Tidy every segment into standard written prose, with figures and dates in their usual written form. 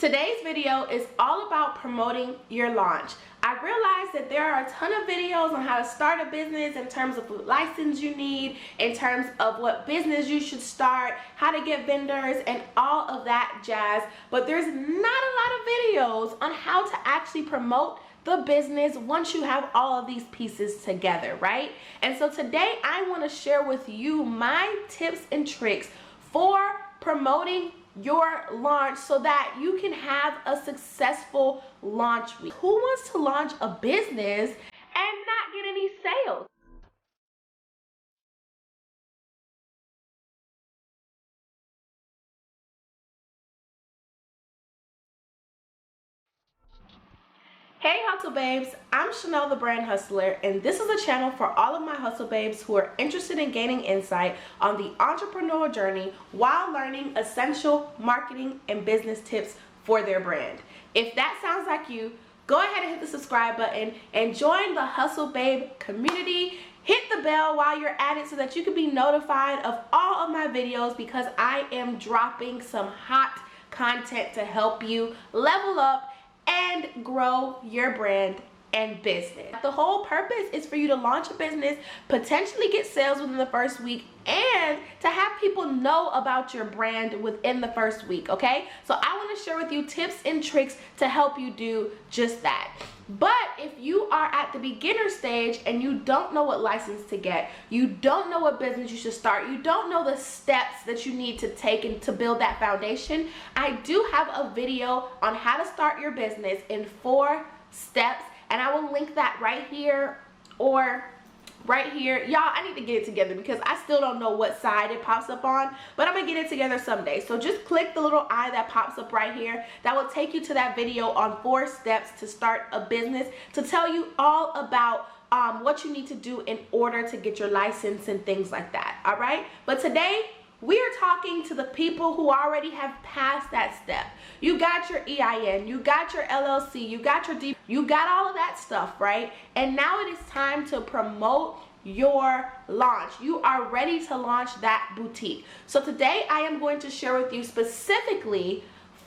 Today's video is all about promoting your launch. I realized that there are a ton of videos on how to start a business in terms of what license you need, in terms of what business you should start, how to get vendors, and all of that jazz. But there's not a lot of videos on how to actually promote the business once you have all of these pieces together, right? And so today I want to share with you my tips and tricks for promoting your launch so that you can have a successful launch week. Who wants to launch a business and not get any sales? Hey Hustle Babes, I'm Chanel the Brand Hustler, and this is a channel for all of my hustle babes who are interested in gaining insight on the entrepreneurial journey while learning essential marketing and business tips for their brand. If that sounds like you, go ahead and hit the subscribe button and join the Hustle Babe community. Hit the bell while you're at it so that you can be notified of all of my videos, because I am dropping some hot content to help you level up and grow your brand and business. The whole purpose is for you to launch a business, potentially get sales within the first week, and to have people know about your brand within the first week, okay? So I want to share with you tips and tricks to help you do just that. But if you are at the beginner stage and you don't know what license to get, you don't know what business you should start, you don't know the steps that you need to take and to build that foundation, I do have a video on how to start your business in 4 steps, and I will link that right here or right here. Y'all, I need to get it together because I still don't know what side it pops up on, but I'm gonna get it together someday. So just click the little eye that pops up right here. That will take you to that video on 4 steps to start a business, to tell you all about what you need to do in order to get your license and things like that. All right, but today we are talking to the people who already have passed that step. You got your EIN, you got your LLC, you got your D, you got all of that stuff, right? And now it is time to promote your launch. You are ready to launch that boutique. So today I am going to share with you specifically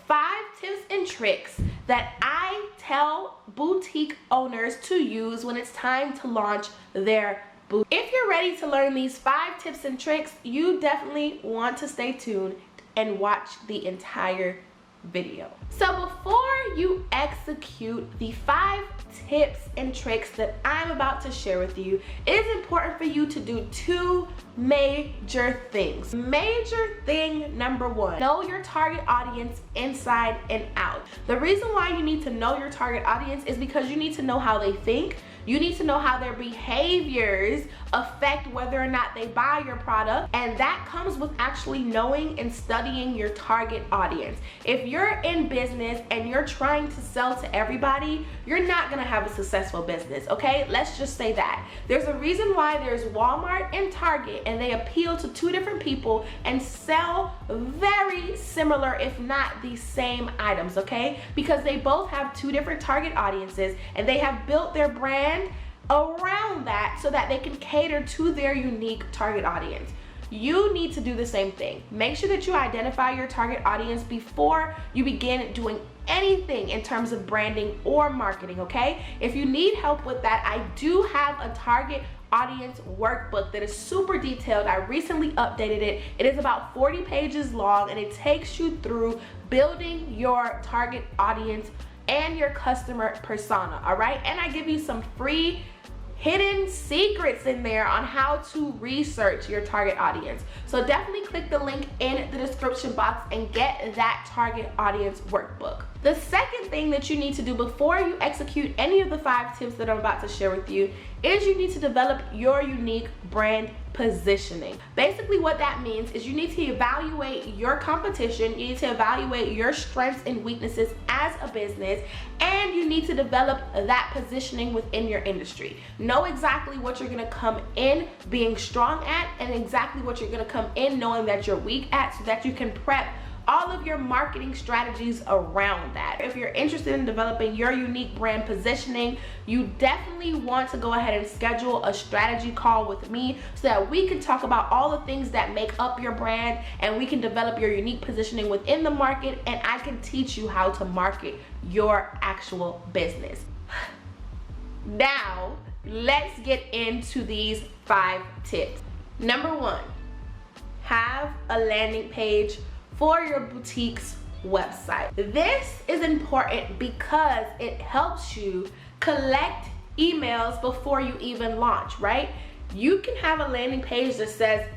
5 tips and tricks that I tell boutique owners to use when it's time to launch their boutique. If you're ready to learn these 5 tips and tricks, you definitely want to stay tuned and watch the entire video. So before you execute the 5 tips and tricks that I'm about to share with you, it is important for you to do 2 major things. Major thing number 1, know your target audience inside and out. The reason why you need to know your target audience is because you need to know how they think. You need to know how their behaviors affect whether or not they buy your product, and that comes with actually knowing and studying your target audience. If you're in business and you're trying to sell to everybody, you're not gonna have a successful business, okay? Let's just say that. There's a reason why there's Walmart and Target, and they appeal to 2 different people and sell very similar, if not the same items, okay? Because they both have 2 different target audiences, and they have built their brand around that so that they can cater to their unique target audience. You need to do the same thing. Make sure that you identify your target audience before you begin doing anything in terms of branding or marketing, okay? If you need help with that, I do have a target audience workbook that is super detailed. I recently updated it. It is about 40 pages long, and it takes you through building your target audience and your customer persona, all right? And I give you some free hidden secrets in there on how to research your target audience. So definitely click the link in the description box and get that target audience workbook. The second thing that you need to do before you execute any of the 5 tips that I'm about to share with you is you need to develop your unique brand positioning. Basically what that means is you need to evaluate your competition, you need to evaluate your strengths and weaknesses as a business, and you need to develop that positioning within your industry. Know exactly what you're gonna come in being strong at, and exactly what you're gonna come in knowing that you're weak at, so that you can prep all of your marketing strategies around that. If you're interested in developing your unique brand positioning, you definitely want to go ahead and schedule a strategy call with me so that we can talk about all the things that make up your brand, and we can develop your unique positioning within the market, and I can teach you how to market your actual business. Now, let's get into these 5 tips. Number 1, have a landing page for your boutique's website. This is important because it helps you collect emails before you even launch, right? You can have a landing page that says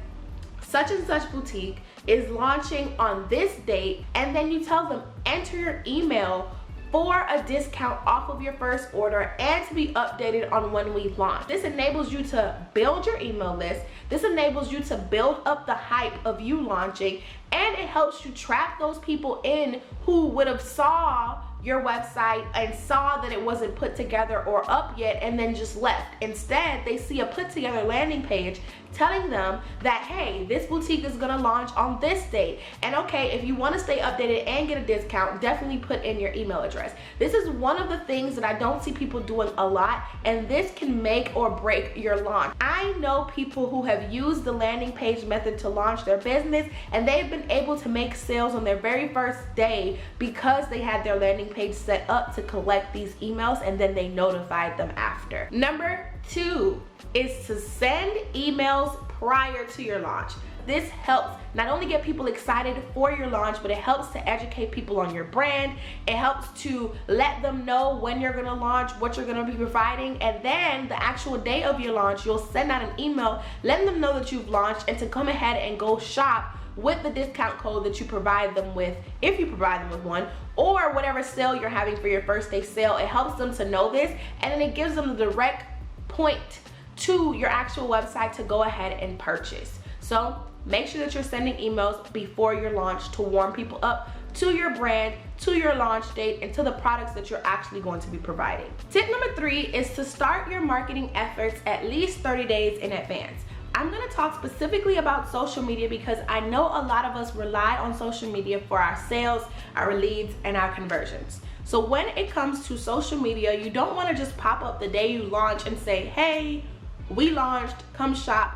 such and such boutique is launching on this date, and then you tell them enter your email for a discount off of your first order and to be updated on when we launch. This enables you to build your email list. This enables you to build up the hype of you launching, and it helps you trap those people in who would have saw your website and saw that it wasn't put together or up yet and then just left. Instead, they see a put together landing page telling them that, hey, this boutique is gonna launch on this date. And okay, if you wanna stay updated and get a discount, definitely put in your email address. This is one of the things that I don't see people doing a lot, and this can make or break your launch. I know people who have used the landing page method to launch their business, and they've been able to make sales on their very first day because they had their landing page set up to collect these emails, and then they notified them after. Number 2 is to send emails prior to your launch. This helps not only get people excited for your launch, but it helps to educate people on your brand. It helps to let them know when you're gonna launch, what you're gonna be providing, and then the actual day of your launch, you'll send out an email letting them know that you've launched and to come ahead and go shop with the discount code that you provide them with, if you provide them with one, or whatever sale you're having for your first day sale. It helps them to know this, and then it gives them the direct point to your actual website to go ahead and purchase. So make sure that you're sending emails before your launch to warm people up to your brand, to your launch date, and to the products that you're actually going to be providing. Tip number 3 is to start your marketing efforts at least 30 days in advance. I'm gonna talk specifically about social media because I know a lot of us rely on social media for our sales, our leads, and our conversions. So when it comes to social media, you don't wanna just pop up the day you launch and say, hey, we launched, come shop,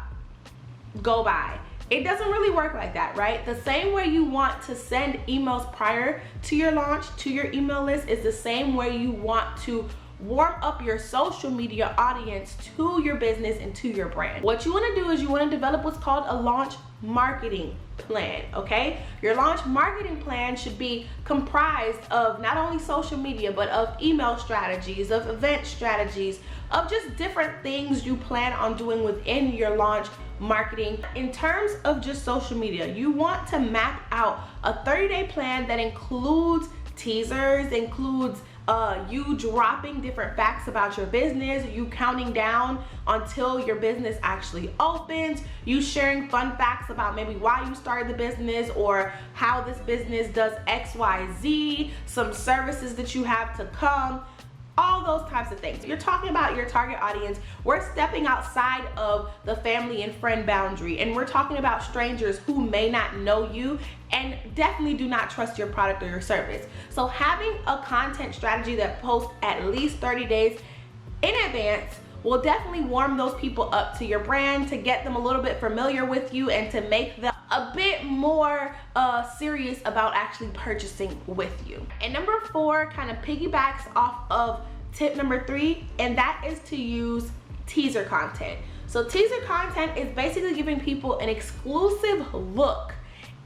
go buy. It doesn't really work like that, right? The same way you want to send emails prior to your launch to your email list is the same way you want to warm up your social media audience to your business and to your brand. What you want to do is you want to develop what's called a launch marketing plan, okay? Your launch marketing plan should be comprised of not only social media, but of email strategies, of event strategies, of just different things you plan on doing within your launch marketing. In terms of just social media, you want to map out a 30-day plan that includes teasers, includes you dropping different facts about your business, you counting down until your business actually opens, you sharing fun facts about maybe why you started the business or how this business does XYZ, some services that you have to come, all those types of things. You're talking about your target audience. We're stepping outside of the family and friend boundary, and we're talking about strangers who may not know you and definitely do not trust your product or your service. So having a content strategy that posts at least 30 days in advance will definitely warm those people up to your brand, to get them a little bit familiar with you, and to make them a bit more serious about actually purchasing with you. And number 4 kind of piggybacks off of tip number 3, and that is to use teaser content. So teaser content is basically giving people an exclusive look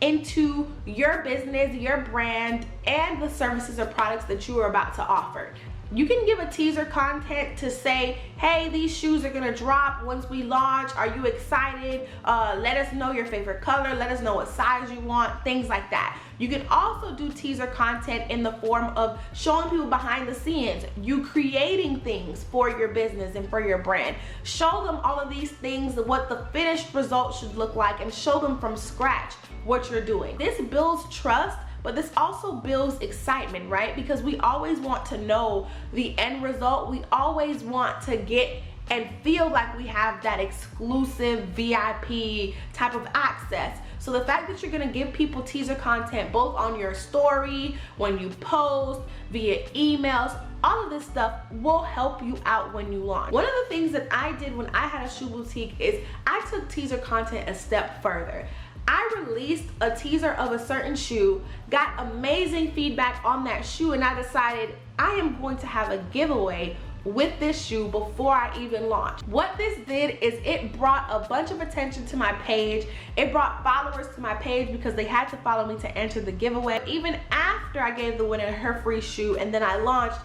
into your business, your brand, and the services or products that you are about to offer. You can give a teaser content to say, hey, these shoes are gonna drop once we launch. Are you excited? Let us know your favorite color. Let us know what size you want, things like that. You can also do teaser content in the form of showing people behind the scenes, you creating things for your business and for your brand. Show them all of these things, what the finished result should look like, and show them from scratch what you're doing. This builds trust, but this also builds excitement, right? Because we always want to know the end result. We always want to get and feel like we have that exclusive VIP type of access. So the fact that you're gonna give people teaser content both on your story, when you post, via emails, all of this stuff will help you out when you launch. One of the things that I did when I had a shoe boutique is I took teaser content a step further. I released a teaser of a certain shoe, got amazing feedback on that shoe, and I decided I am going to have a giveaway with this shoe before I even launched. What this did is it brought a bunch of attention to my page. It brought followers to my page because they had to follow me to enter the giveaway. Even after I gave the winner her free shoe and then I launched,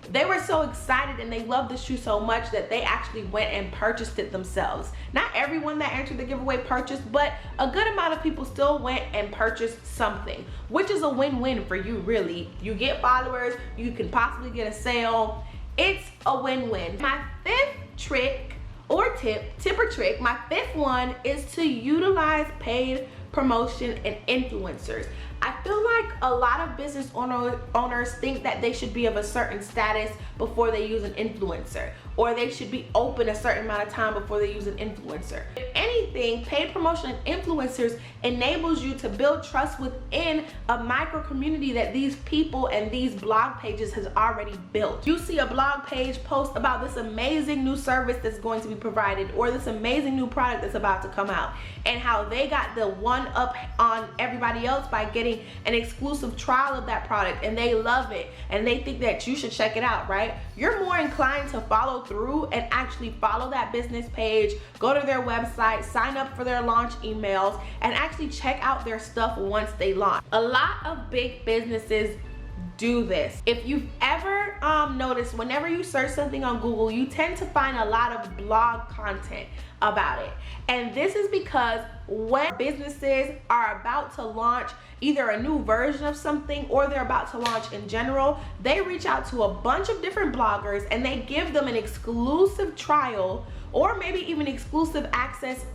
they were so excited and they loved the shoe so much that they actually went and purchased it themselves. Not everyone that entered the giveaway purchased, but a good amount of people still went and purchased something, which is a win-win for you, really. You get followers, you can possibly get a sale. It's a win-win. My fifth trick or tip or trick, my fifth one is to utilize paid promotion and influencers. I feel like a lot of business owners think that they should be of a certain status before they use an influencer, or they should be open a certain amount of time before they use an influencer. If anything, paid promotion and influencers enables you to build trust within a micro community that these people and these blog pages has already built. You see a blog page post about this amazing new service that's going to be provided, or this amazing new product that's about to come out, and how they got the one up on everybody else by getting an exclusive trial of that product, and they love it and they think that you should check it out, right? You're more inclined to follow through and actually follow that business page, go to their website, sign up for their launch emails, and actually check out their stuff once they launch. A lot of big businesses do this. If you've ever noticed, whenever you search something on Google, you tend to find a lot of blog content about it. And this is because when businesses are about to launch either a new version of something, or they're about to launch in general, they reach out to a bunch of different bloggers and they give them an exclusive trial, or maybe even exclusive access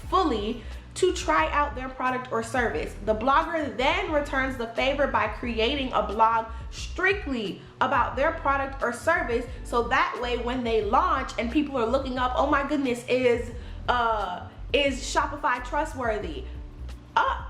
fully to try out their product or service. The blogger then returns the favor by creating a blog strictly about their product or service, so that way when they launch and people are looking up, oh my goodness, is Shopify trustworthy?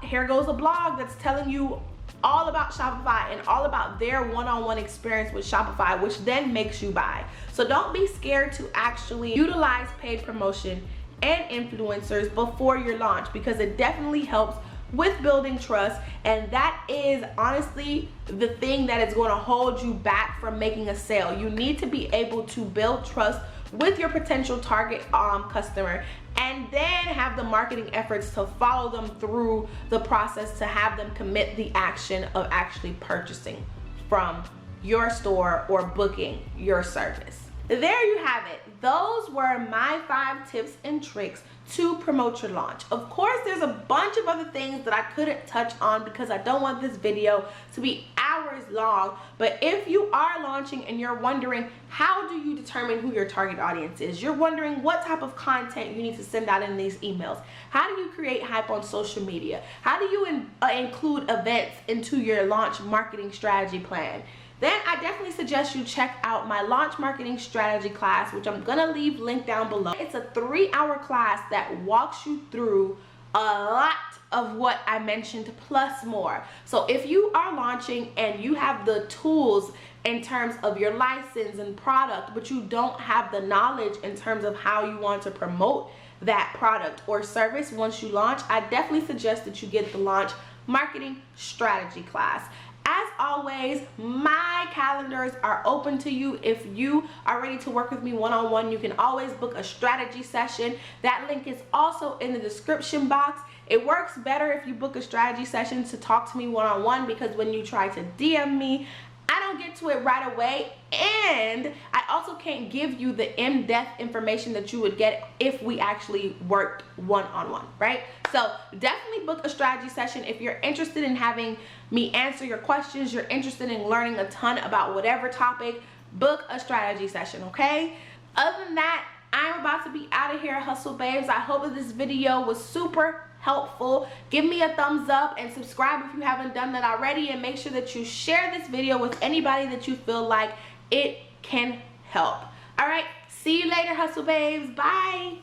Here goes a blog that's telling you all about Shopify and all about their one-on-one experience with Shopify, which then makes you buy. So don't be scared to actually utilize paid promotion and influencers before your launch, because it definitely helps with building trust, and that is honestly the thing that is going to hold you back from making a sale. You need to be able to build trust with your potential target customer, and then have the marketing efforts to follow them through the process to have them commit the action of actually purchasing from your store or booking your service. There you have it. Those were my 5 tips and tricks to promote your launch. Of course, there's a bunch of other things that I couldn't touch on because I don't want this video to be hours long. But if you are launching and you're wondering, how do you determine who your target audience is? You're wondering what type of content you need to send out in these emails. How do you create hype on social media? How do you include events into your launch marketing strategy plan? Then I definitely suggest you check out my launch marketing strategy class, which I'm gonna leave linked down below. It's a 3-hour class that walks you through a lot of what I mentioned plus more. So if you are launching and you have the tools in terms of your license and product, but you don't have the knowledge in terms of how you want to promote that product or service once you launch, I definitely suggest that you get the launch marketing strategy class. As always, my calendars are open to you. If you are ready to work with me one-on-one, you can always book a strategy session. That link is also in the description box. It works better if you book a strategy session to talk to me one-on-one, because when you try to DM me, I don't get to it right away, and I also can't give you the in-depth information that you would get if we actually worked one-on-one, right? So definitely book a strategy session if you're interested in having me answer your questions, you're interested in learning a ton about whatever topic, book a strategy session, okay? Other than that, I'm about to be out of here, Hustle Babes. I hope that this video was super helpful. Give me a thumbs up and subscribe if you haven't done that already, and make sure that you share this video with anybody that you feel like it can help. All right, see See you later, hustle babes. Bye.